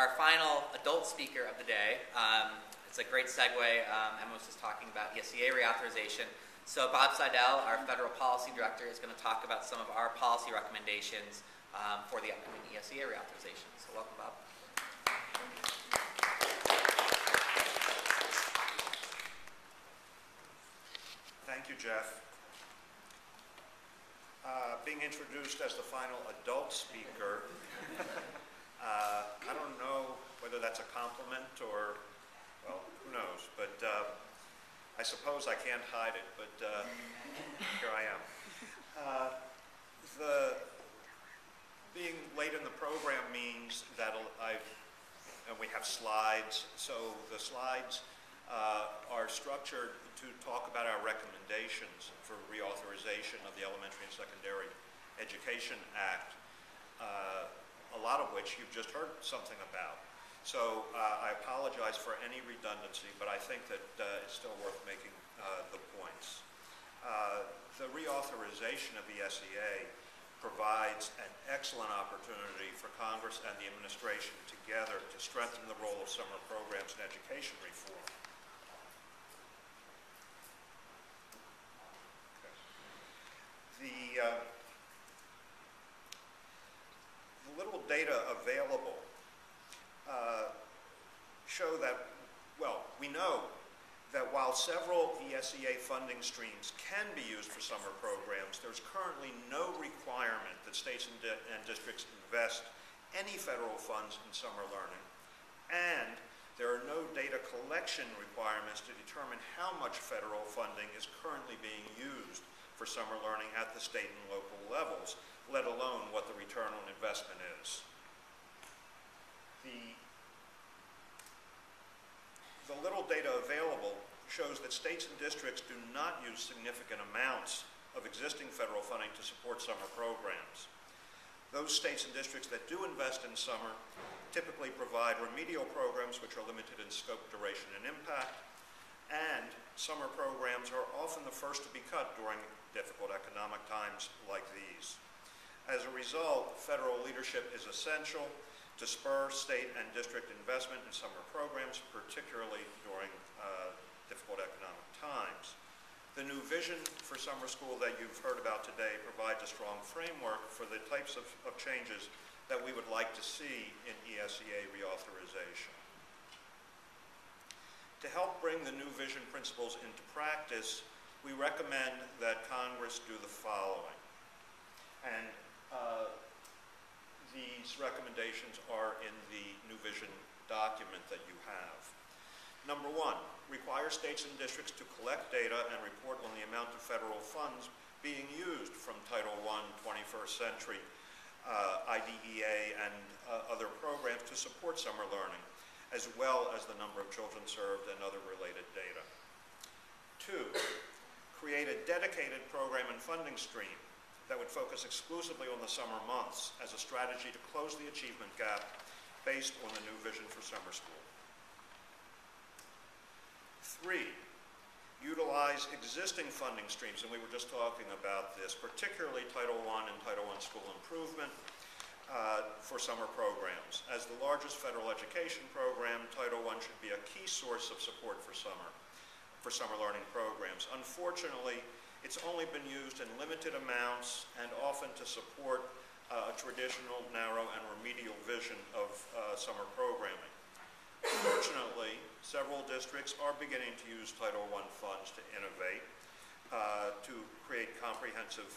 our final adult speaker of the day. It's a great segue. Emma was just talking about ESEA Reauthorization. So Bob Seidel, our Federal Policy Director, is going to talk about some of our policy recommendations for the upcoming ESEA Reauthorization. So welcome, Bob. Thank you, Jeff. Being introduced as the final adult speaker, I don't know whether that's a compliment or, well, who knows, but I suppose I can't hide it, but here I am. Being late in the program means that and we have slides, so the slides are structured to talk about our recommendations for reauthorization of the Elementary and Secondary Education Act, a lot of which you've just heard something about. So I apologize for any redundancy, but I think that it's still worth making the points. The reauthorization of ESEA provides an excellent opportunity for Congress and the administration together to strengthen the role of summer programs in education reform. The little data available show that, well, we know that while several ESEA funding streams can be used for summer programs, there's currently no requirement that states and districts invest any federal funds in summer learning, and there are no data collection requirements to determine how much federal funding is currently being used for summer learning at the state and local levels, let alone what the return on investment is. The little data available shows that states and districts do not use significant amounts of existing federal funding to support summer programs. Those states and districts that do invest in summer typically provide remedial programs which are limited in scope, duration, and impact, and summer programs are often the first to be cut during difficult economic times like these. As a result, federal leadership is essential to spur state and district investment in summer programs, particularly during difficult economic times. The new vision for summer school that you've heard about today provides a strong framework for the types of changes that we would like to see in ESEA reauthorization. To help bring the new vision principles into practice, we recommend that Congress do the following. And these recommendations are in the new vision document that you have. Number one, require states and districts to collect data and report on the amount of federal funds being used from Title I, 21st Century, IDEA, and other programs to support summer learning, as well as the number of children served and other related data. Two, create a dedicated program and funding stream that would focus exclusively on the summer months as a strategy to close the achievement gap based on the new vision for summer school. Three, utilize existing funding streams, and we were just talking about this, particularly Title I and Title I School Improvement for summer programs. As the largest federal education program, Title I should be a key source of support for summer learning programs. Unfortunately, it's only been used in limited amounts and often to support a traditional, narrow, and remedial vision of summer programming. Fortunately, several districts are beginning to use Title I funds to innovate, to create comprehensive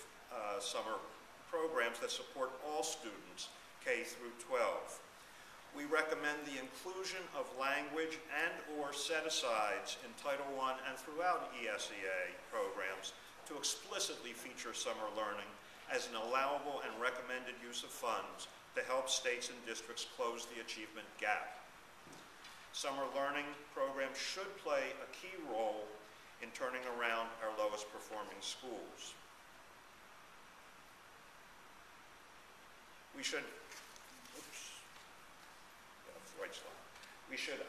summer programs that support all students, K through 12. We recommend the inclusion of language and/or set-asides in Title I and throughout ESEA programs to explicitly feature summer learning as an allowable and recommended use of funds to help states and districts close the achievement gap. Summer learning programs should play a key role in turning around our lowest performing schools. We should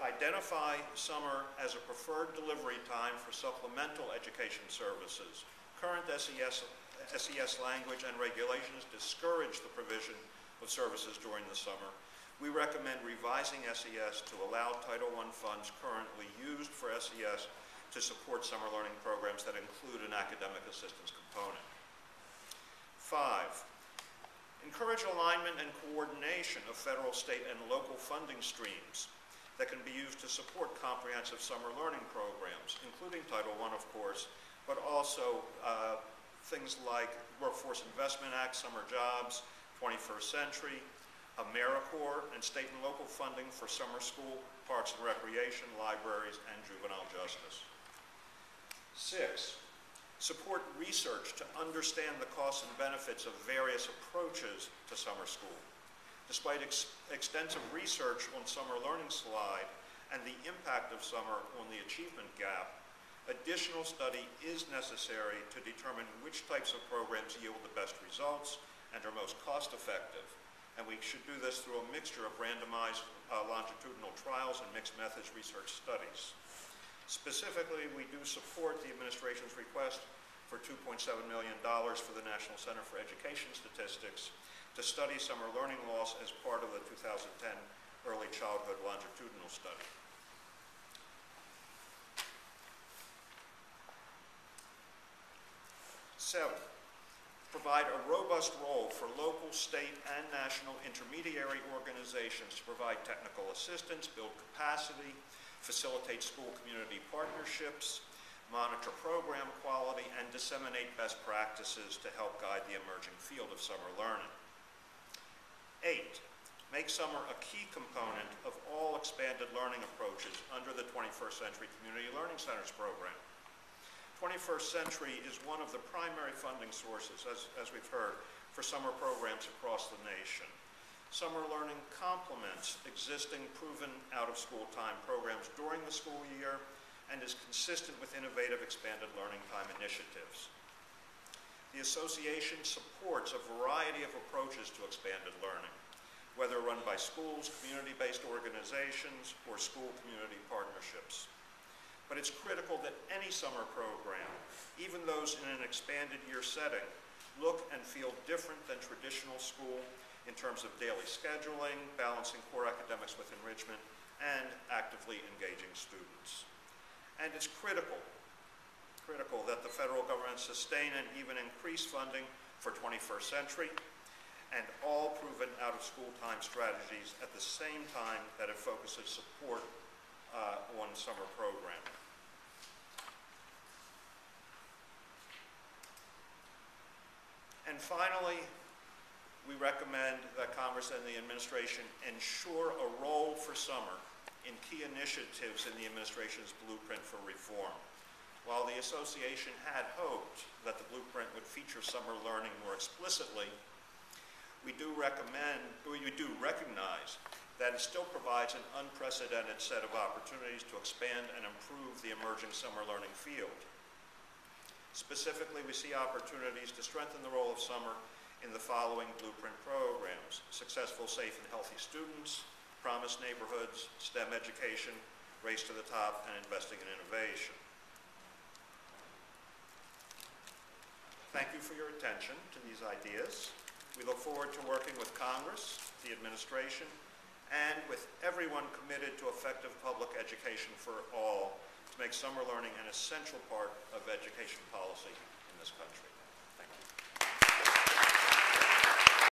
identify summer as a preferred delivery time for supplemental education services. Current SES language and regulations discourage the provision of services during the summer, We recommend revising SES to allow Title I funds currently used for SES to support summer learning programs that include an academic assistance component. 5, encourage alignment and coordination of federal, state, and local funding streams that can be used to support comprehensive summer learning programs, including Title I, of course, but also things like Workforce Investment Act, summer jobs, 21st Century, AmeriCorps, and state and local funding for summer school, parks and recreation, libraries, and juvenile justice. 6, support research to understand the costs and benefits of various approaches to summer school. Despite extensive research on summer learning slide and the impact of summer on the achievement gap, additional study is necessary to determine which types of programs yield the best results and are most cost effective. And we should do this through a mixture of randomized longitudinal trials and mixed methods research studies. Specifically, we do support the administration's request for $2.7 million for the National Center for Education Statistics to study summer learning loss as part of the 2010 Early Childhood Longitudinal Study. Seven, provide a robust role for local, state, and national intermediary organizations to provide technical assistance, build capacity, facilitate school community partnerships, monitor program quality, and disseminate best practices to help guide the emerging field of summer learning. 8, make summer a key component of all expanded learning approaches under the 21st Century Community Learning Centers program. 21st Century is one of the primary funding sources, as we've heard, for summer programs across the nation. Summer learning complements existing proven out-of-school time programs during the school year and is consistent with innovative expanded learning time initiatives. The association supports a variety of approaches to expanded learning, whether run by schools, community-based organizations, or school community partnerships. But it's critical that any summer program, even those in an expanded year setting, look and feel different than traditional school in terms of daily scheduling, balancing core academics with enrichment, and actively engaging students. And it's critical that the federal government sustain and even increase funding for 21st Century and all proven out-of-school time strategies at the same time that it focuses support on summer programming. And finally, we recommend that Congress and the administration ensure a role for summer in key initiatives in the administration's blueprint for reform. While the association had hoped that the blueprint would feature summer learning more explicitly, we do recognize that it still provides an unprecedented set of opportunities to expand and improve the emerging summer learning field. Specifically, we see opportunities to strengthen the role of summer in the following blueprint programs: Successful, Safe, and Healthy Students, Promised Neighborhoods, STEM Education, Race to the Top, and Investing in Innovation. Thank you for your attention to these ideas. We look forward to working with Congress, the administration, and with everyone committed to effective public education for all to make summer learning an essential part of education policy in this country.